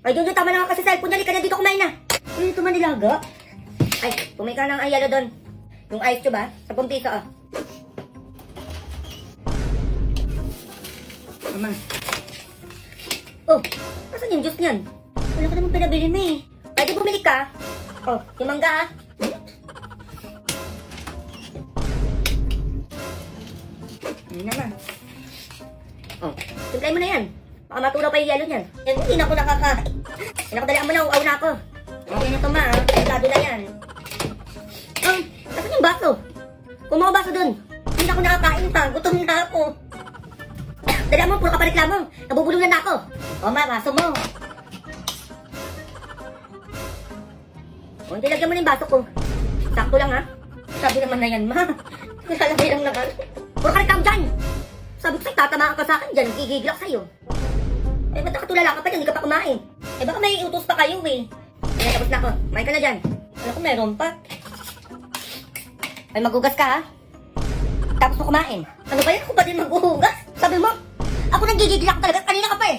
Ay, Junjun, tama na nga kasi cellphone. Dali ka na dito, kumain na. Ito man nilaga. Ay, kumain ka ng ayalo doon. Yung ice cube, 10 piso, Mama. Oh, asan yung juice niyan? Wala ko naman pinabili mo eh. Pwede bumili ka. Oh, yung mangga Ano naman? Oh, simplay mo na yan. Baka matulaw pa yung yelo niyan. Yan, hindi na ako nakakain. Yan ako, dalihan mo na, uaw na ako. Okay na ito Lado na yan. Oh, asan yung baso? Kung mga baso dun. Hindi na ako nakakain gutom na ako. Dalihan mo, puro ka pa reklamo. Nabubulungan na ako. Oh, baso mo. Oh, hindi, lagyan mo na yung baso ko. Sakto lang Sabi naman na yan, ma. Lalagay lang naman. Puro ka reklamo dyan. Sabi ko sa'yo, tatamaan ka sa akin dyan. Gigigil ako sa'yo. Eh, ba't nakatulala ka pa dyan? Hindi ka pa kumain. Eh, baka may utos pa kayo eh. Ayan, tapos na ako. Kumain ka na dyan. Ano ko, meron pa. Ay, maghugas ka Tapos mo kumain. Ano ba yan? Ako pa din maghuhugas? Sabi mo, ako nang gigigil ako talaga. Kanina ka pa eh.